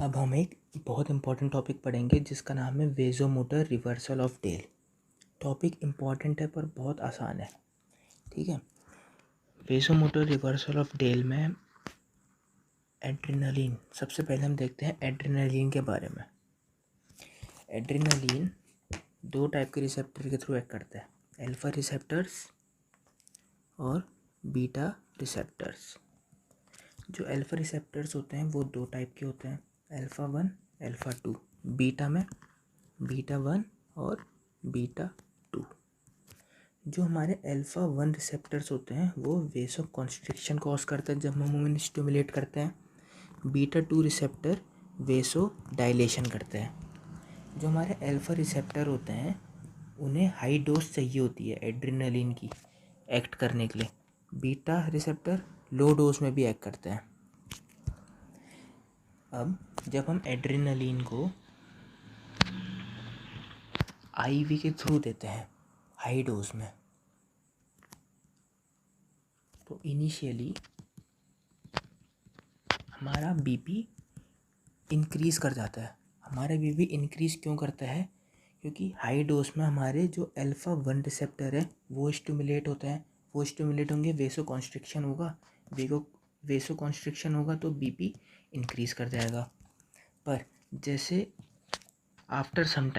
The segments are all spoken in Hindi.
अब हम एक बहुत इम्पॉर्टेंट टॉपिक पढ़ेंगे जिसका नाम है vasomotor reversal of Dale. Topic important है पर बहुत आसान है, ठीक है। वेसोमोटर रिवर्सल ऑफ टेल में एड्रेनालिन, सबसे पहले हम देखते हैं एड्रेनालिन के बारे में। एड्रेनालिन दो टाइप के रिसेप्टर के थ्रू एक्ट करता है, अल्फा रिसेप्टर्स और बीटा रिसेप्टर्स। जो अल्फा रिसेप्टर्स होते हैं वो दो टाइप के होते हैं, अल्फा 1 अल्फा 2। बीटा में बीटा 1 और बीटा 2। जो हमारे अल्फा 1 रिसेप्टर्स होते हैं वो वेसो कॉन्स्ट्रिक्शन कॉज करते हैं जब हम उन्हें स्टिमुलेट करते हैं। बीटा 2 रिसेप्टर वेसो डायलेशन करते हैं। जो हमारे अल्फा रिसेप्टर होते हैं उन्हें हाई डोज चाहिए होती है एड्रेनालिन की एक्ट करने के लिए। बीटा रिसेप्टर लो डोज में भी एक्ट करते हैं। अब जब हम एड्रेनालिन को आईवी के थ्रू देते हैं हाई डोज में, तो इनिशियली हमारा बीपी इंक्रीज़ कर जाता है। हमारा बीपी इंक्रीज़ क्यों करता है? क्योंकि हाई डोज में हमारे जो अल्फा 1 रिसेप्टर है वो स्टिमुलेट होते हैं। वो स्टिमुलेट होंगे, वेसो कॉन्स्ट्रिक्शन होगा। वेसो कॉन्स्ट्रिक्शन होगा तो बीपी इंक्रीज़ कर जाएगा। पर जैसे आफ्टर सम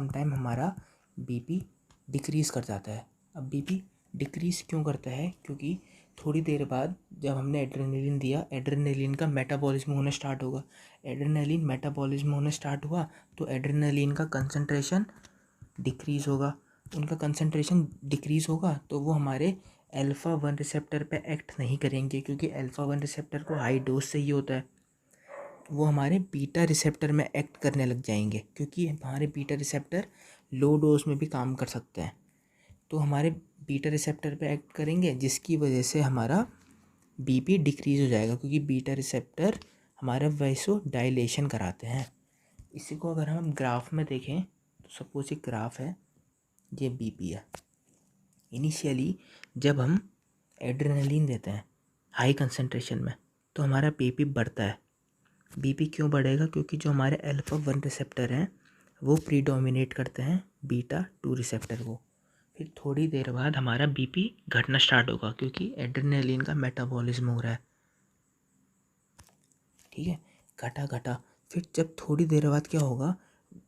टाइम हमारा बीपी डिक्रीज़ कर जाता है। अब बीपी डिक्रीज़ क्यों करता है? क्योंकि थोड़ी देर बाद जब हमने एड्रेनालिन दिया, एड्रेनालिन का मेटाबॉलिज्म होना स्टार्ट होगा। एड्रेनालिन मेटाबॉलिज्म होना स्टार्ट हुआ तो एड्रेनालिन का कंसंट्रेशन डिक्रीज़ होगा। उनका कंसंट्रेशन डिक्रीज़ होगा तो वो हमारे अल्फा 1 रिसेप्टर पे एक्ट नहीं करेंगे, क्योंकि अल्फा 1 रिसेप्टर को हाई डोज चाहिए होता है। वो हमारे बीटा रिसेप्टर में एक्ट करने लग जाएंगे, क्योंकि हमारे बीटा रिसेप्टर लो डोज में भी काम कर सकते हैं। तो हमारे बीटा रिसेप्टर पे एक्ट करेंगे जिसकी वजह से हमारा बीपी डिक्रीज़ हो जाएगा, क्योंकि बीटा रिसेप्टर हमारा वैसो डायलेशन कराते हैं। इसी को अगर हम ग्राफ में देखें तो सपोज एक ग्राफ है, ये बीपी है। इनिशियली जब हम एड्रेनालिन देते हैं हाई कंसंट्रेशन में तो हमारा बीपी बढ़ता है। बीपी क्यों बढ़ेगा? क्योंकि जो हमारे अल्फा 1 रिसेप्टर हैं वो प्रीडोमिनेट करते हैं बीटा 2 रिसेप्टर को। फिर थोड़ी देर बाद हमारा बीपी घटना स्टार्ट होगा, क्योंकि एड्रेनालिन का मेटाबॉलिज्म हो रहा है, ठीक है। घटा फिर जब थोड़ी देर बाद क्या होगा,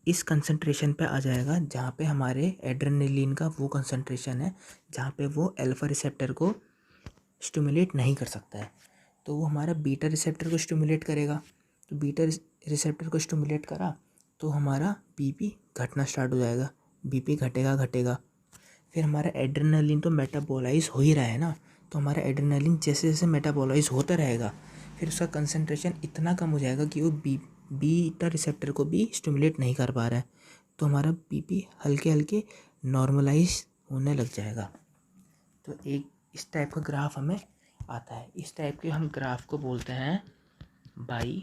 इस कंसंट्रेशन पे आ जाएगा जहाँ पे हमारे एड्रेनालिन का वो कंसंट्रेशन है जहाँ पे वो अल्फा रिसेप्टर को स्टिमुलेट नहीं कर सकता है। तो वो हमारा बीटा रिसेप्टर को स्टिमुलेट करेगा। तो बीटा रिसेप्टर को स्टिमुलेट करा तो हमारा बीपी घटना स्टार्ट हो जाएगा। बीपी घटेगा। फिर हमारा एड्रेनालिन तो मेटाबोलाइज हो ही रहा है ना, तो हमारा एड्रेनालिन जैसे जैसे मेटाबोलाइज होता रहेगा फिर उसका कंसंट्रेशन इतना कम हो जाएगा कि वो बीटा रिसेप्टर को भी स्टिमुलेट नहीं कर पा रहा है। तो हमारा बीपी हल्के हल्के नॉर्मलाइज होने लग जाएगा। तो एक इस टाइप का ग्राफ हमें आता है। इस टाइप के हम ग्राफ को बोलते हैं बाई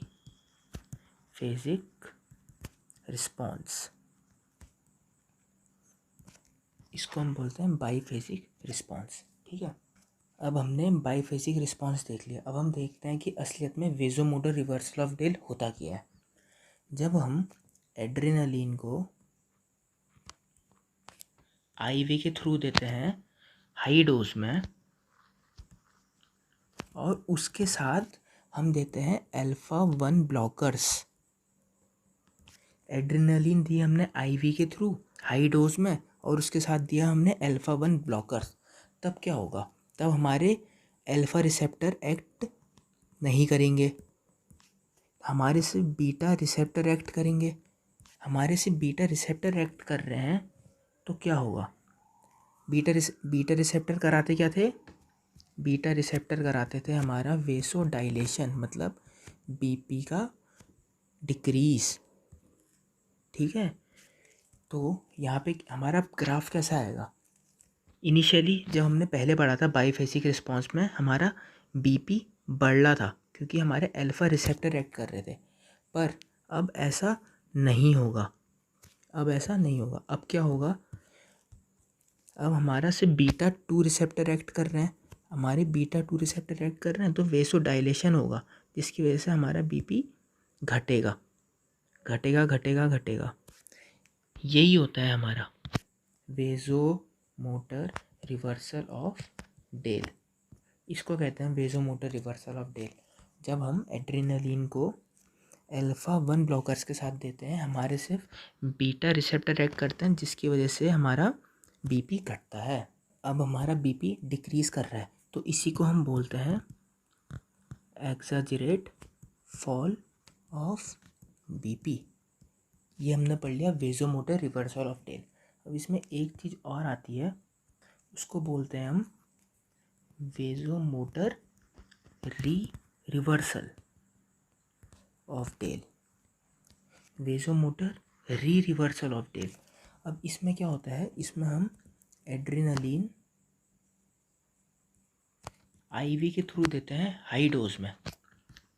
फेजिक रिस्पॉन्स। इसको हम बोलते हैं बाईफेजिक रिस्पॉन्स, ठीक है। अब हमने बाईफेजिक रिस्पॉन्स देख लिया। अब हम देखते हैं कि असलियत में वेसोमोटर रिवर्सल ऑफ टेल होता क्या है। जब हम एड्रेनालिन को आईवी के थ्रू देते हैं हाई डोज में और उसके साथ हम देते हैं अल्फा 1 ब्लॉकर्स। एड्रेनालिन दी हमने आईवी के थ्रू हाई डोज में और उसके साथ दिया हमने अल्फा 1 ब्लॉकर्स। तब क्या होगा? तब हमारे अल्फा रिसेप्टर एक्ट नहीं करेंगे, हमारे से बीटा रिसेप्टर एक्ट करेंगे। हमारे से बीटा रिसेप्टर एक्ट कर रहे हैं तो क्या होगा? बीटा रिसेप्टर कराते क्या थे? बीटा रिसेप्टर कराते थे हमारा वेसो डायलेशन, मतलब बीपी का डिक्रीज, ठीक है। तो यहाँ पे हमारा ग्राफ कैसा आएगा? इनिशियली जब हमने पहले पढ़ा था बाईफेसिक रिस्पॉन्स में हमारा बीपी बढ़ रहा था क्योंकि हमारे अल्फा रिसेप्टर एक्ट कर रहे थे। पर अब ऐसा नहीं होगा। अब क्या होगा? अब हमारा से बीटा 2 रिसेप्टर एक्ट कर रहे हैं। हमारे बीटा 2 रिसेप्टर एक्ट कर रहे हैं तो वेसोडाइलेशन होगा, जिसकी वजह से हमारा बीपी घटेगा घटेगा घटेगा घटेगा। यही होता है हमारा वेजो मोटर रिवर्सल ऑफ डेल। इसको कहते हैं वेजो मोटर रिवर्सल ऑफ डेल। जब हम एड्रेनालिन को अल्फा 1 ब्लॉकर्स के साथ देते हैं, हमारे सिर्फ बीटा रिसेप्टर एक्ट करते हैं, जिसकी वजह से हमारा बीपी घटता है। अब हमारा बीपी डिक्रीज कर रहा है, तो इसी को हम बोलते हैं एक्सैजरेट फॉल ऑफ बीपी। ये हमने पढ़ लिया वेजोमोटर रिवर्सल ऑफ डेल। अब इसमें एक चीज़ और आती है, उसको बोलते हैं हम vasomotor reversal of Dale. Vasomotor reversal of Dale. अब इसमें क्या होता है, इसमें हम एड्रेनालिन आईवी के थ्रू देते हैं हाई डोज में,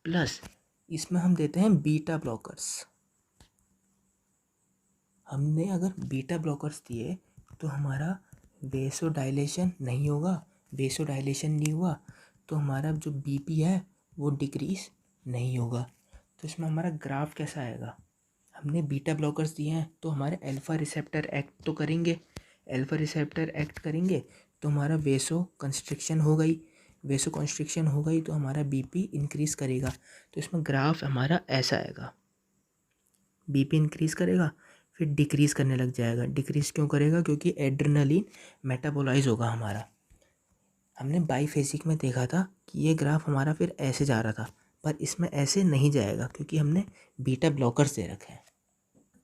प्लस इसमें हम देते हैं बीटा ब्लॉकर्स। हमने अगर बीटा ब्लॉकर्स दिए तो हमारा वेसोडाइलेशन नहीं होगा, वेसोडाइलेशन नहीं हुआ तो हमारा जो बीपी है वो डिक्रीज नहीं होगा। तो इसमें हमारा ग्राफ कैसा आएगा, हमने बीटा ब्लॉकर्स दिए हैं तो हमारे अल्फा रिसेप्टर एक्ट तो करेंगे, अल्फा रिसेप्टर एक्ट करेंगे तो हमारा वेसो कंस्ट्रिक्शन हो गई, वेसो कंस्ट्रिक्शन हो गई तो हमारा बीपी इंक्रीज़ करेगा। तो इसमें ग्राफ हमारा ऐसा आएगा, बीपी इंक्रीज़ करेगा फिर डिक्रीज़ करने लग जाएगा। डिक्रीज़ क्यों करेगा, क्योंकि एड्रेनालिन मेटाबोलाइज होगा हमारा। हमने बाईफेजिक में देखा था कि ये ग्राफ हमारा फिर ऐसे जा रहा था, पर इसमें ऐसे नहीं जाएगा क्योंकि हमने बीटा ब्लॉकर्स दे रखे हैं।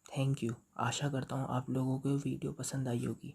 Thank you. आशा करता हूँ आप लोगों को वीडियो पसंद आई होगी।